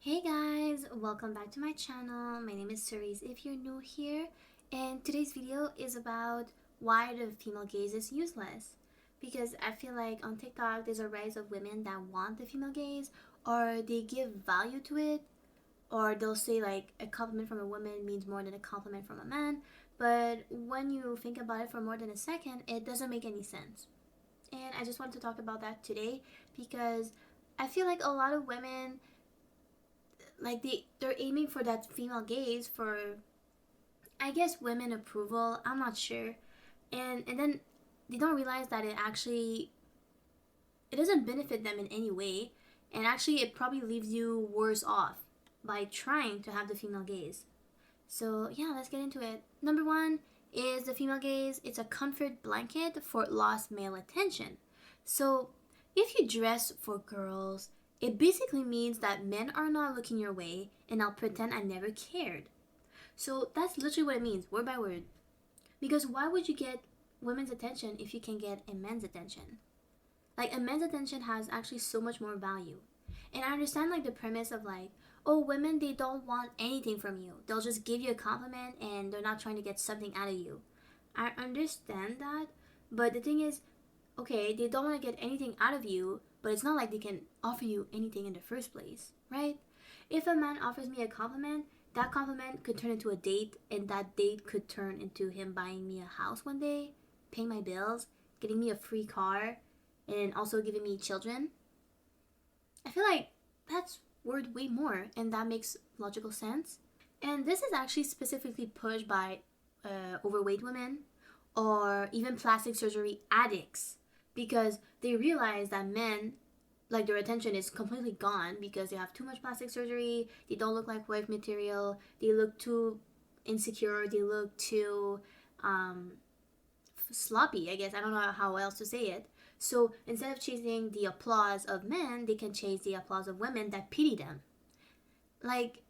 Hey guys, welcome back to my channel. My name is Cerise if you're new here, and today's video is about why the female gaze is useless. Because I feel like on TikTok there's a rise of women that want the female gaze, or they give value to it, or they'll say like a compliment from a woman means more than a compliment from a man, but when you think about it for more than a second, it doesn't make any sense. And I just wanted to talk about that today because I feel like a lot of women, like they're aiming for that female gaze for, I guess, women approval. I'm not sure. And then they don't realize that it doesn't benefit them in any way, and actually it probably leaves you worse off by trying to have the female gaze. So yeah, let's get into it. Number one is the female gaze. It's a comfort blanket for lost male attention. So if you dress for girls, it basically means that men are not looking your way, and I'll pretend I never cared. So that's literally what it means, word by word. Because why would you get women's attention if you can get a man's attention? Like, a man's attention has actually so much more value. And I understand like the premise of like, oh, women, they don't want anything from you. They'll just give you a compliment and they're not trying to get something out of you. I understand that, but the thing is, okay, they don't want to get anything out of you, but it's not like they can offer you anything in the first place, right? If a man offers me a compliment, that compliment could turn into a date, and that date could turn into him buying me a house one day, paying my bills, getting me a free car, and also giving me children. I feel like that's worth way more, and that makes logical sense. And this is actually specifically pushed by overweight women or even plastic surgery addicts, because they realize that men, like, their attention is completely gone because they have too much plastic surgery, they don't look like wife material, they look too insecure, they look too um, sloppy, I guess. I don't know how else to say it. So instead of chasing the applause of men, they can chase the applause of women that pity them. Like,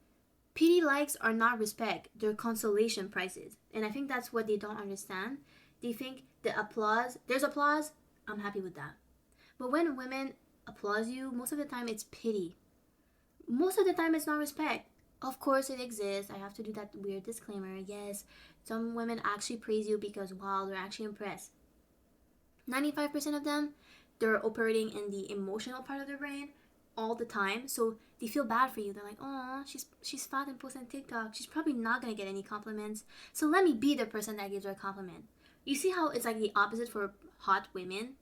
pity likes are not respect, they're consolation prizes. And I think that's what they don't understand. They think the applause, there's applause, I'm happy with that. But when women applaud you, most of the time it's pity. Most of the time it's not respect. Of course it exists. I have to do that weird disclaimer. Yes, some women actually praise you because, wow, they're actually impressed. 95% of them, they're operating in the emotional part of their brain all the time, so they feel bad for you. They're like, oh, she's fat and posts on TikTok, she's probably not gonna get any compliments, so let me be the person that gives her a compliment. You see how it's like the opposite for hot women?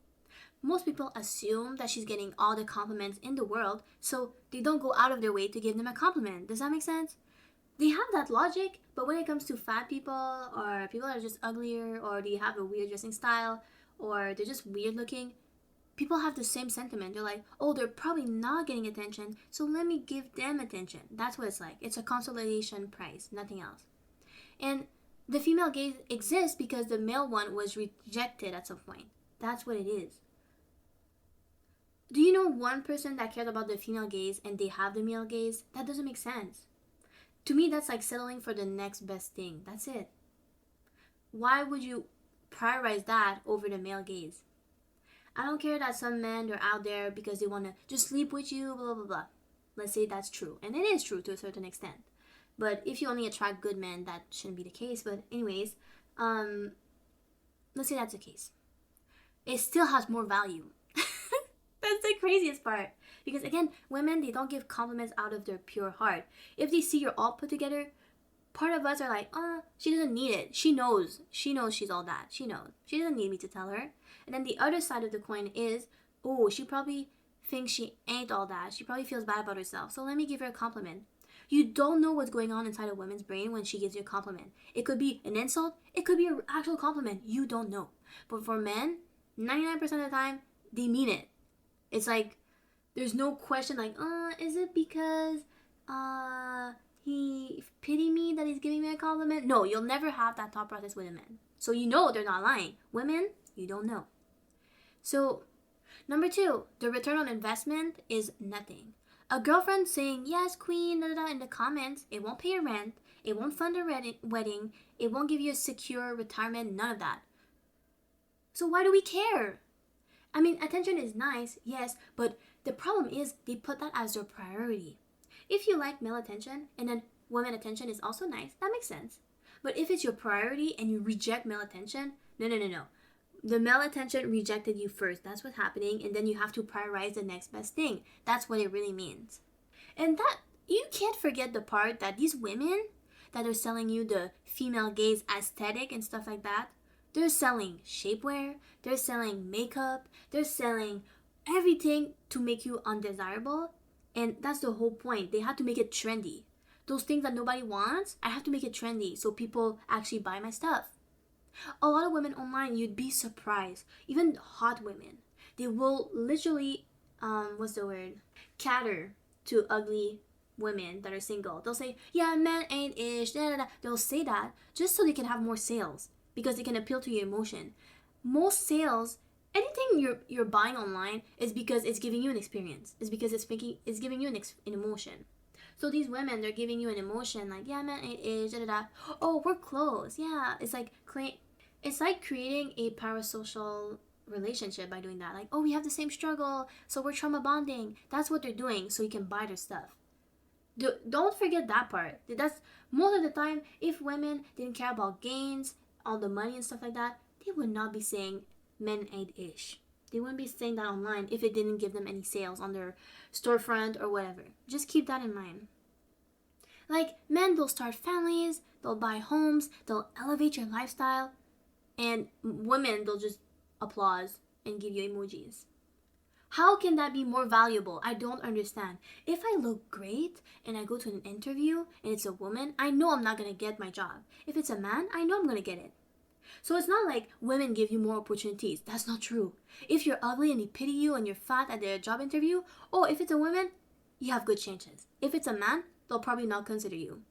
Most people assume that she's getting all the compliments in the world, so they don't go out of their way to give them a compliment. Does that make sense? They have that logic, but when it comes to fat people, or people that are just uglier, or they have a weird dressing style, or they're just weird looking, people have the same sentiment. They're like, oh, they're probably not getting attention, so let me give them attention. That's what it's like. It's a consolation prize, nothing else. And the female gaze exists because the male one was rejected at some point. That's what it is. Do you know one person that cares about the female gaze and they have the male gaze? That doesn't make sense. To me, that's like settling for the next best thing. That's it. Why would you prioritize that over the male gaze? I don't care that some men are out there because they want to just sleep with you, blah, blah, blah. Let's say that's true. And it is true to a certain extent. But if you only attract good men, that shouldn't be the case. But anyways, let's say that's the case. It still has more value. That's the craziest part. Because again, women, they don't give compliments out of their pure heart. If they see you're all put together, part of us are like, she doesn't need it. She knows. She knows she's all that. She knows. She doesn't need me to tell her. And then the other side of the coin is, oh, she probably thinks she ain't all that. She probably feels bad about herself. So let me give her a compliment. You don't know what's going on inside a woman's brain when she gives you a compliment. It could be an insult. It could be an actual compliment. You don't know. But for men, 99% of the time, they mean it. It's like, there's no question like, is it because he pity me that he's giving me a compliment? No, you'll never have that thought process with a man. So you know they're not lying. Women, you don't know. So, number two, the return on investment is nothing. A girlfriend saying, yes, queen, da, da, da, in the comments, it won't pay your rent, it won't fund a wedding, it won't give you a secure retirement, none of that. So why do we care? I mean, attention is nice, yes, but the problem is they put that as their priority. If you like male attention and then women attention is also nice, that makes sense. But if it's your priority and you reject male attention, no. The male attention rejected you first. That's what's happening. And then you have to prioritize the next best thing. That's what it really means. And that, you can't forget the part that these women that are selling you the female gaze aesthetic and stuff like that, they're selling shapewear, they're selling makeup, they're selling everything to make you undesirable. And that's the whole point. They have to make it trendy. Those things that nobody wants, I have to make it trendy so people actually buy my stuff. A lot of women online, you'd be surprised. Even hot women, they will literally, cater to ugly women that are single. They'll say, yeah, men ain't ish, da da da. They'll say that just so they can have more sales because they can appeal to your emotion. Most sales, anything you're buying online is because it's giving you an experience. It's because it's giving you an emotion. So these women, they're giving you an emotion like, yeah, man, it is, da da da. Oh, we're close. Yeah, it's like creating a parasocial relationship by doing that. Like, oh, we have the same struggle, so we're trauma bonding. That's what they're doing, so you can buy their stuff. Don't forget that part. That's most of the time. If women didn't care about gains, all the money and stuff like that, they would not be saying men ain't ish. They wouldn't be saying that online if it didn't give them any sales on their storefront or whatever. Just keep that in mind. Like, men, they'll start families, they'll buy homes, they'll elevate your lifestyle, and women, they'll just applause and give you emojis. How can that be more valuable? I don't understand. If I look great and I go to an interview and it's a woman, I know I'm not going to get my job. If it's a man, I know I'm going to get it. So it's not like women give you more opportunities. That's not true. If you're ugly and they pity you and you're fat at their job interview, oh, if it's a woman, you have good chances. If it's a man, they'll probably not consider you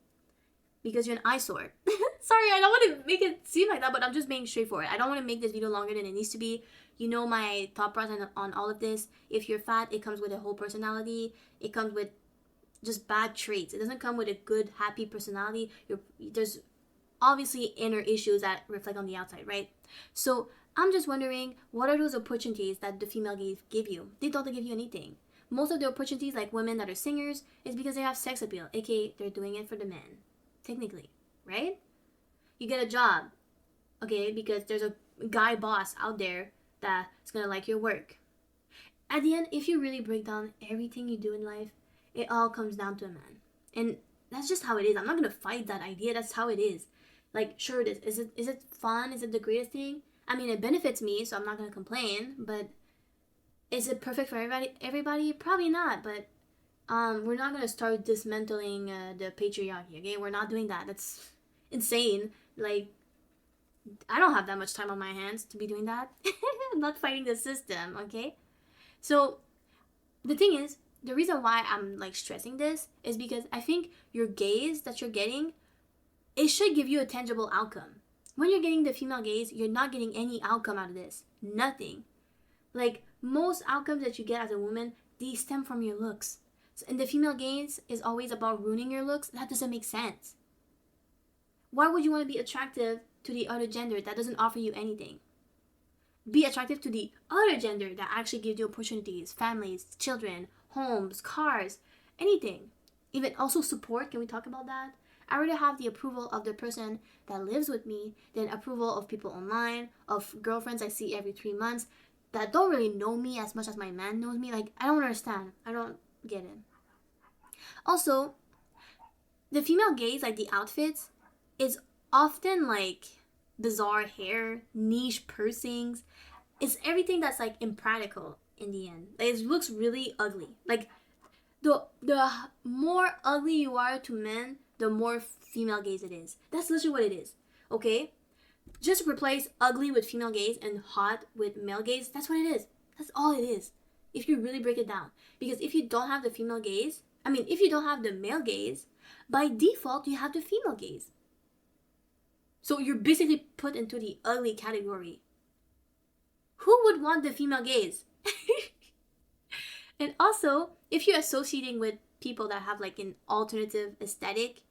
because you're an eyesore. Sorry, I don't want to make it seem like that, but I'm just being straightforward. I don't want to make this video longer than it needs to be. You know my thought process on all of this. If you're fat, it comes with a whole personality. It comes with just bad traits. It doesn't come with a good, happy personality. There's obviously inner issues that reflect on the outside, right? So I'm just wondering, what are those opportunities that the female gaze give you? They don't give you anything. Most of the opportunities, like women that are singers, is because they have sex appeal, aka they're doing it for the men, technically, right? You get a job, okay, because there's a guy boss out there that's gonna like your work. At the end, if you really break down everything you do in life, it all comes down to a man. And that's just how it is. I'm not gonna fight that idea. That's how it is. Like, sure, it is. Is it fun? Is it the greatest thing? I mean, it benefits me, so I'm not gonna complain. But is it perfect for everybody? Probably not. But we're not gonna start dismantling the patriarchy. Okay, we're not doing that. That's insane. Like, I don't have that much time on my hands to be doing that. I'm not fighting the system. Okay, so the thing is, the reason why I'm like stressing this is because I think your gaze that you're getting, it should give you a tangible outcome. When you're getting the female gaze, you're not getting any outcome out of this. Nothing. Like, most outcomes that you get as a woman, they stem from your looks. And the female gaze is always about ruining your looks. That doesn't make sense. Why would you want to be attractive to the other gender that doesn't offer you anything? Be attractive to the other gender that actually gives you opportunities, families, children, homes, cars, anything. Even also support. Can we talk about that? I rather have the approval of the person that lives with me than approval of people online, of girlfriends I see every 3 months that don't really know me as much as my man knows me. Like, I don't understand. I don't get it. Also, the female gaze, like the outfits, is often like bizarre hair, niche piercings. It's everything that's like impractical in the end. Like, it looks really ugly. Like, the more ugly you are to men, the more female gaze it is. That's literally what it is. Okay? Just replace ugly with female gaze and hot with male gaze. That's what it is. That's all it is. If you really break it down. Because if you don't have the female gaze, if you don't have the male gaze, by default, you have the female gaze. So you're basically put into the ugly category. Who would want the female gaze? And also, if you're associating with people that have like an alternative aesthetic,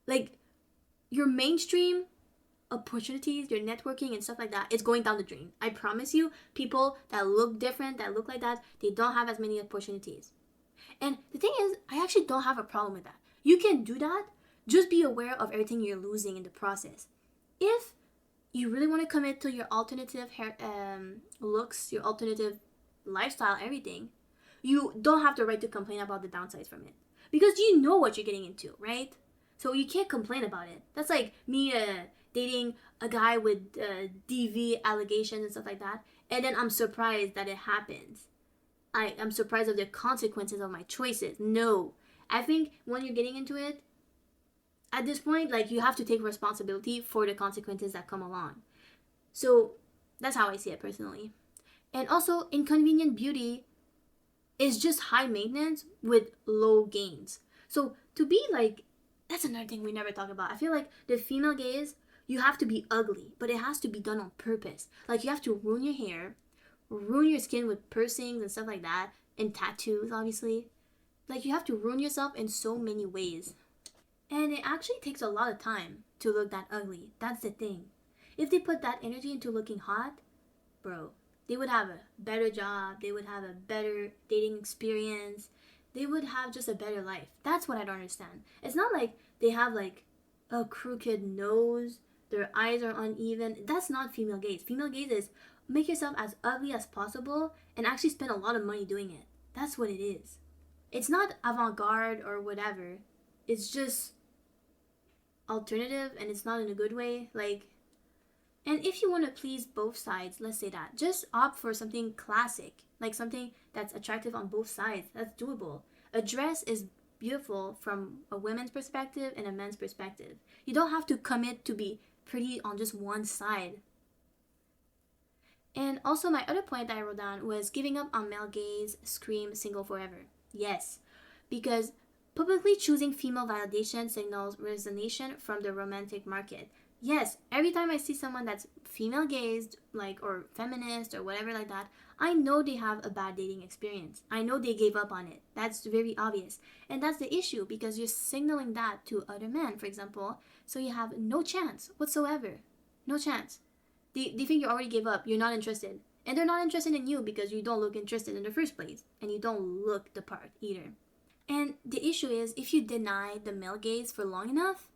like your mainstream opportunities, your networking and stuff like that, it's going down the drain. I promise you, people that look different, that look like that, they don't have as many opportunities. And the thing is, I actually don't have a problem with that. You can do that. Just be aware of everything you're losing in the process. If you really want to commit to your alternative hair looks, your alternative lifestyle, everything, you don't have the right to complain about the downsides from it because you know what you're getting into, right? So you can't complain about it. That's like me dating a guy with DV allegations and stuff like that, and then I'm surprised that it happens. I'm surprised of the consequences of my choices. No, I think when you're getting into it, at this point, like, you have to take responsibility for the consequences that come along. So that's how I see it personally. And also, inconvenient beauty is just high maintenance with low gains. So to be like, that's another thing we never talk about. I feel like the female gaze, you have to be ugly, but it has to be done on purpose. Like, you have to ruin your hair, ruin your skin with piercings and stuff like that, and tattoos, obviously. Like, you have to ruin yourself in so many ways. And it actually takes a lot of time to look that ugly. That's the thing. If they put that energy into looking hot, bro, they would have a better job. They would have a better dating experience. They would have just a better life. That's what I don't understand. It's not like they have like a crooked nose. Their eyes are uneven. That's not female gaze. Female gaze is make yourself as ugly as possible and actually spend a lot of money doing it. That's what it is. It's not avant-garde or whatever. It's just alternative, and it's not in a good way. Like, and if you want to please both sides, let's say that, just opt for something classic, like something that's attractive on both sides. That's doable. A dress is beautiful from a woman's perspective and a man's perspective. You don't have to commit to be pretty on just one side. And also, my other point that I wrote down was giving up on male gaze, scream single forever. Yes, because publicly choosing female validation signals resignation from the romantic market. Yes, every time I see someone that's female gazed, like, or feminist or whatever like that, I know they have a bad dating experience. I know they gave up on it. That's very obvious. And that's the issue, because you're signaling that to other men, for example, so you have no chance whatsoever. No chance. They think you already gave up, you're not interested. And they're not interested in you because you don't look interested in the first place. And you don't look the part either. And the issue is, if you deny the male gaze for long enough,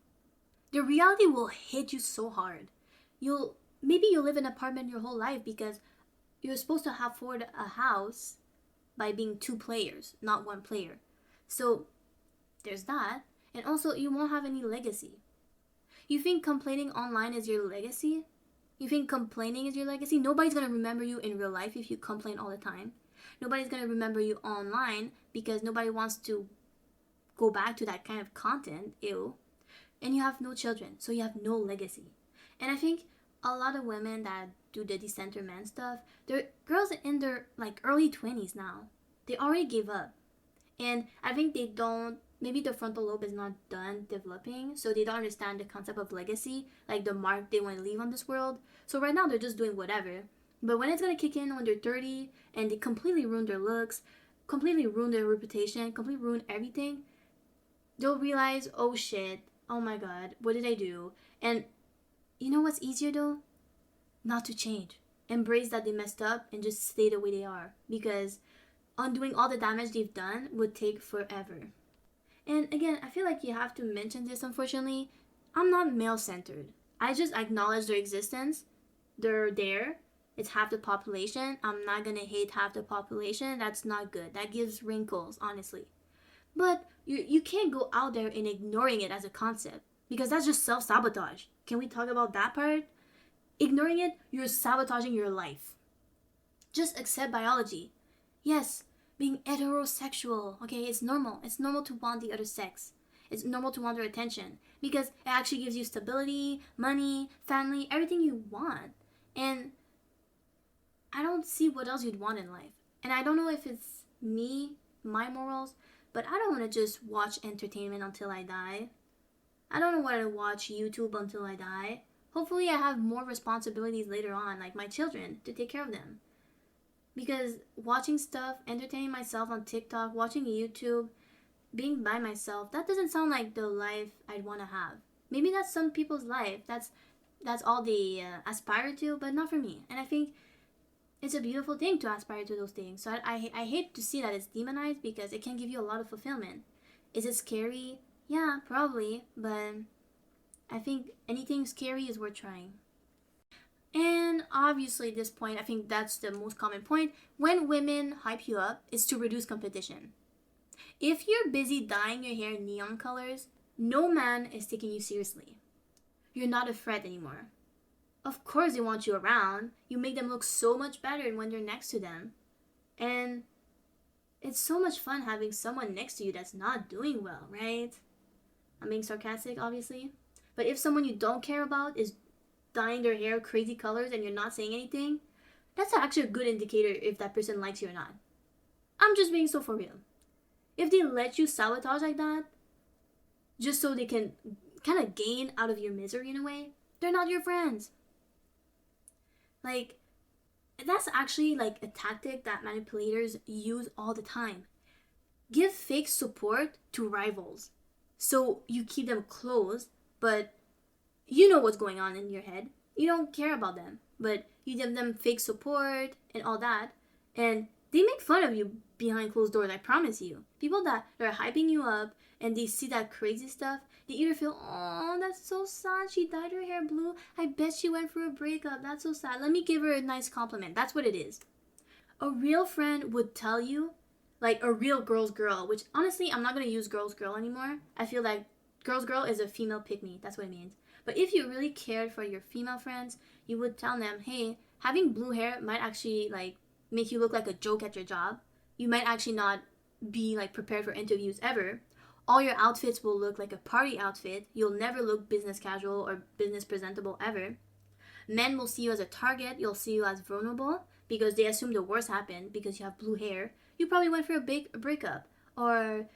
the reality will hit you so hard. Maybe you'll live in an apartment your whole life because you're supposed to afford a house by being two players, not one player. So there's that. And also, you won't have any legacy. You think complaining online is your legacy? You think complaining is your legacy? Nobody's going to remember you in real life if you complain all the time. Nobody's going to remember you online because nobody wants to go back to that kind of content. Ew. And you have no children, so you have no legacy. And I think a lot of women that do the decenter man stuff, they're girls in their like early 20s now. They already gave up. And I think they don't, maybe the frontal lobe is not done developing, so they don't understand the concept of legacy, like the mark they want to leave on this world. So right now they're just doing whatever. But when it's going to kick in when they're 30 and they completely ruin their looks, completely ruin their reputation, completely ruin everything, they'll realize, oh shit, oh my god, what did I do? And you know what's easier though? Not to change. Embrace that they messed up and just stay the way they are. Because undoing all the damage they've done would take forever. And again, I feel like you have to mention this, unfortunately. I'm not male-centered. I just acknowledge their existence. They're there. It's half the population. I'm not gonna hate half the population. That's not good. That gives wrinkles, honestly. But you can't go out there and ignoring it as a concept, because that's just self-sabotage. Can we talk about that part? Ignoring it, you're sabotaging your life. Just accept biology. Yes, being heterosexual, okay, it's normal. It's normal to want the other sex. It's normal to want their attention because it actually gives you stability, money, family, everything you want. And I don't see what else you'd want in life. And I don't know if it's me, my morals, but I don't want to just watch entertainment until I die. I don't want to watch YouTube until I die. Hopefully I have more responsibilities later on, like my children, to take care of them. Because watching stuff, entertaining myself on TikTok, watching YouTube, being by myself, that doesn't sound like the life I'd want to have. Maybe that's some people's life. That's all they aspire to, but not for me. And I think It's a beautiful thing to aspire to those things. So I hate to see that it's demonized because it can give you a lot of fulfillment. Is it scary? Yeah, probably, but I think anything scary is worth trying. And obviously, at this point, I think that's the most common point. When women hype you up, it's to reduce competition. If you're busy dyeing your hair neon colors, no man is taking you seriously. You're not a threat anymore. Of course, they want you around. You make them look so much better when you're next to them. And it's so much fun having someone next to you that's not doing well, right? I'm being sarcastic, obviously. But if someone you don't care about is dyeing their hair crazy colors and you're not saying anything, that's actually a good indicator if that person likes you or not. I'm just being so for real. If they let you sabotage like that, just so they can kind of gain out of your misery in a way, they're not your friends. Like, that's actually like a tactic that manipulators use all the time. Give fake support to rivals. So you keep them close, but you know what's going on in your head. You don't care about them, but you give them fake support and all that, and they make fun of you behind closed doors, I promise you. People that are hyping you up and they see that crazy stuff, they either feel, oh, that's so sad, she dyed her hair blue, I bet she went through a breakup, that's so sad, let me give her a nice compliment. That's what it is. A real friend would tell you, like a real girl's girl, which honestly, I'm not going to use girl's girl anymore. I feel like girl's girl is a female pick-me, that's what it means. But if you really cared for your female friends, you would tell them, hey, having blue hair might actually like make you look like a joke at your job. You might actually not be like prepared for interviews ever. All your outfits will look like a party outfit. You'll never look business casual or business presentable ever. Men will see you as a target. You'll see you as vulnerable because they assume the worst happened because you have blue hair. You probably went through a big breakup, or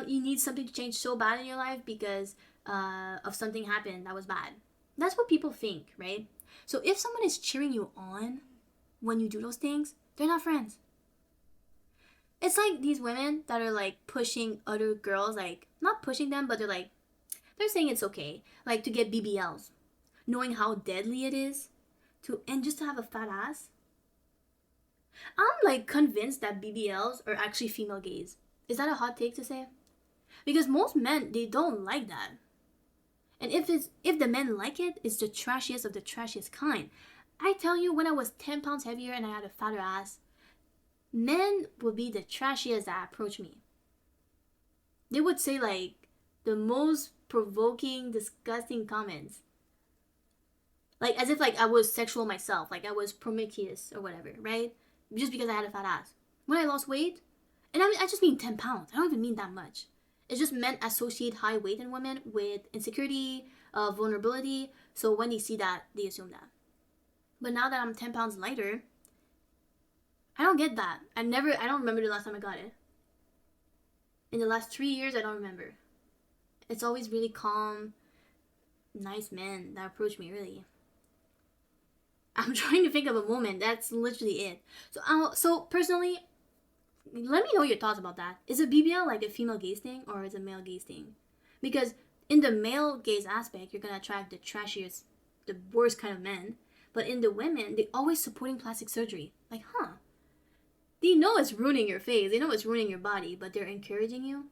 you need something to change so bad in your life because of something happened that was bad. That's what people think, right? So if someone is cheering you on when you do those things, they're not friends. It's like these women that are like pushing other girls, like not pushing them, but they're saying it's okay, like to get BBLs, knowing how deadly it is and just to have a fat ass. I'm like convinced that BBLs are actually female gays. Is that a hot take to say? Because most men, they don't like that. And if the men like it, it's the trashiest of the trashiest kind. I tell you, when I was 10 pounds heavier and I had a fatter ass, men would be the trashiest that approach me. They would say like the most provoking, disgusting comments. Like as if like I was sexual myself, like I was promiscuous or whatever, right? Just because I had a fat ass. When I lost weight, and I just mean 10 pounds. I don't even mean that much. It's just men associate high weight in women with insecurity, vulnerability. So when they see that, they assume that. But now that I'm 10 pounds lighter, I don't get that. I don't remember the last time I got it. In the last 3 years, I don't remember. It's always really calm, nice men that approach me, really. I'm trying to think of a moment. That's literally it. So personally, let me know your thoughts about that. Is a BBL like a female gaze thing or is it a male gaze thing? Because in the male gaze aspect, you're going to attract the trashiest, the worst kind of men. But in the women, they're always supporting plastic surgery. Like, they know it's ruining your face. They know it's ruining your body, but they're encouraging you.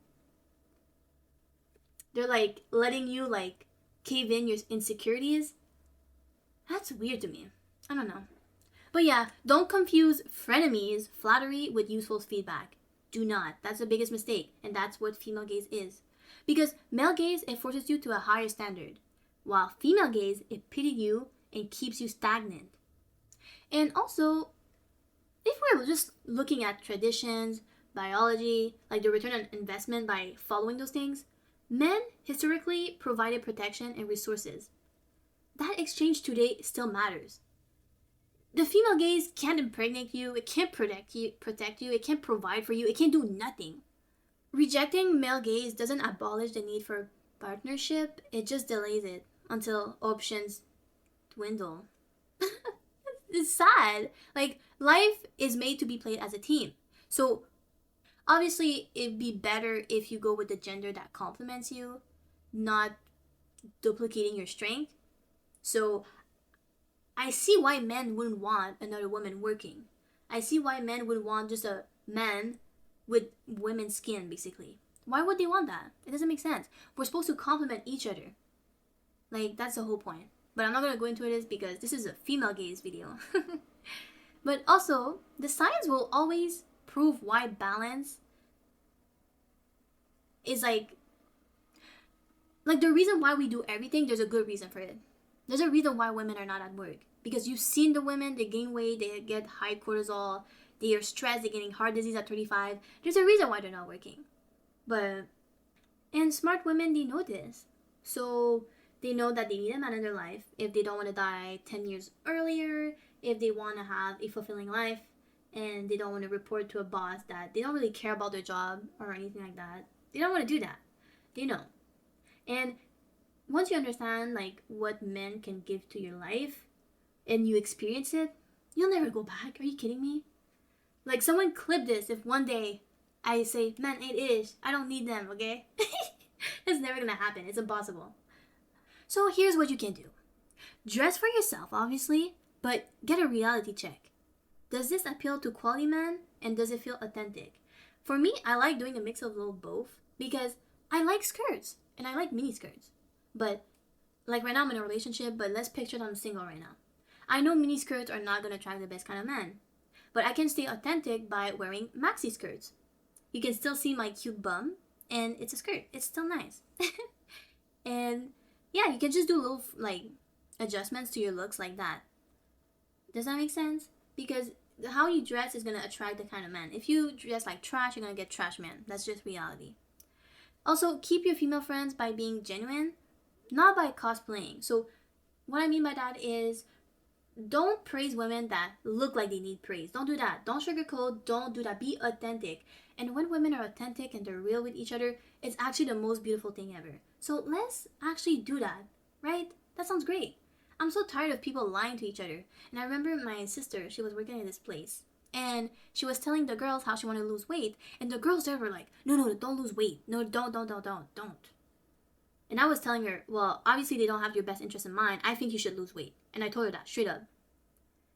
They're like letting you like cave in your insecurities. That's weird to me. I don't know. But yeah, don't confuse frenemies, flattery, with useful feedback. Do not. That's the biggest mistake. And that's what female gaze is. Because male gaze, it forces you to a higher standard. While female gaze, it pities you and keeps you stagnant. And also, if we're just looking at traditions, biology, like the return on investment by following those things, men historically provided protection and resources. That exchange today still matters. The female gaze can't impregnate you, it can't protect you, it can't provide for you, it can't do nothing. Rejecting male gaze doesn't abolish the need for partnership, it just delays it until options dwindle. It's sad. Like, life is made to be played as a team. So, obviously, it'd be better if you go with the gender that complements you, not duplicating your strength. So, I see why men wouldn't want another woman working. I see why men would want just a man with women's skin, basically. Why would they want that? It doesn't make sense. We're supposed to complement each other. Like, that's the whole point. But I'm not gonna go into this because this is a female gaze video. But also, the science will always prove why balance is like the reason why we do everything, there's a good reason for it. There's a reason why women are not at work. Because you've seen the women, they gain weight, they get high cortisol, they are stressed, they're getting heart disease at 35. There's a reason why they're not working. And smart women, they know this. So they know that they need a man in their life if they don't want to die 10 years earlier, if they want to have a fulfilling life, and they don't want to report to a boss that they don't really care about their job or anything like that. They don't want to do that. They know. And once you understand like what men can give to your life and you experience it, you'll never go back. Are you kidding me? Like, someone clip this if one day I say, man, it is. I don't need them, okay? It's never gonna happen. It's impossible. So here's what you can do. Dress for yourself, obviously, but get a reality check. Does this appeal to quality men, and does it feel authentic? For me, I like doing a mix of little both because I like skirts and I like mini skirts. But like right now I'm in a relationship, but let's picture that I'm single right now. I know mini skirts are not gonna attract the best kind of man, but I can stay authentic by wearing maxi skirts. You can still see my cute bum, and it's a skirt. It's still nice. And yeah, you can just do little like adjustments to your looks like that. Does that make sense? Because how you dress is gonna attract the kind of man. If you dress like trash, you're gonna get trash man. That's just reality. Also, keep your female friends by being genuine, not by cosplaying. So what I mean by that is, don't praise women that look like they need praise. Don't do that. Don't sugarcoat. Don't do that. Be authentic. And when women are authentic and they're real with each other, it's actually the most beautiful thing ever. So let's actually do that, right? That sounds great. I'm so tired of people lying to each other. And I remember my sister, she was working at this place. And she was telling the girls how she wanted to lose weight. And the girls there were like, no, don't lose weight. No, don't. And I was telling her, well, obviously they don't have your best interest in mind. I think you should lose weight. And I told her that straight up.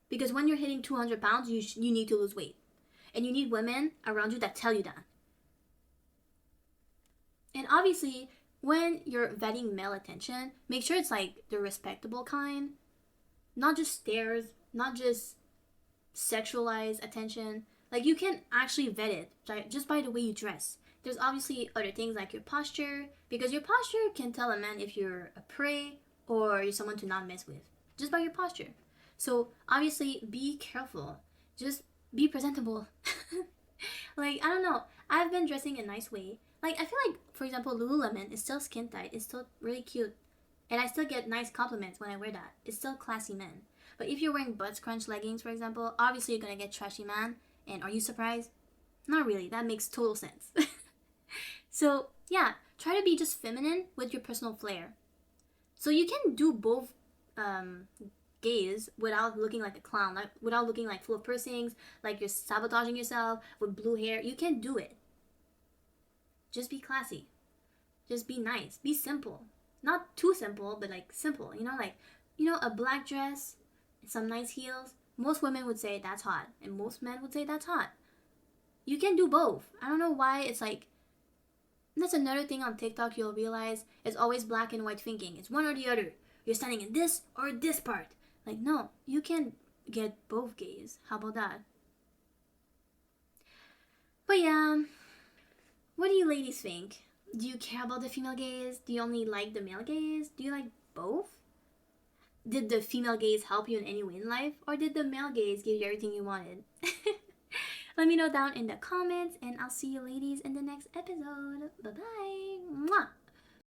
Because when you're hitting 200 pounds, you need to lose weight. And you need women around you that tell you that. And obviously, when you're vetting male attention, make sure it's like the respectable kind. Not just stares, not just sexualized attention. Like, you can actually vet it just by the way you dress. There's obviously other things like your posture, because your posture can tell a man if you're a prey or you're someone to not mess with, just by your posture. So obviously, be careful. Just be presentable. Like, I don't know. I've been dressing a nice way. Like, I feel like, for example, Lululemon is still skin tight. It's still really cute. And I still get nice compliments when I wear that. It's still classy men. But if you're wearing butt scrunch leggings, for example, obviously you're going to get trashy man. And are you surprised? Not really. That makes total sense. So, yeah. Try to be just feminine with your personal flair. So you can do both gaze without looking like a clown, like without looking like full of piercings, like you're sabotaging yourself with blue hair. You can do it. Just be classy. Just be nice. Be simple. Not too simple, but like simple. A black dress, some nice heels. Most women would say that's hot, and most men would say that's hot. You can do both. I don't know why it's like. That's another thing on TikTok you'll realize. It's always black and white thinking. It's one or the other. You're standing in this or this part. Like, no, you can get both gays. How about that? But yeah, what do you ladies think? Do you care about the female gaze? Do you only like the male gaze? Do you like both? Did the female gaze help you in any way in life? Or did the male gaze give you everything you wanted? Let me know down in the comments, and I'll see you ladies in the next episode. Bye-bye. Mwah.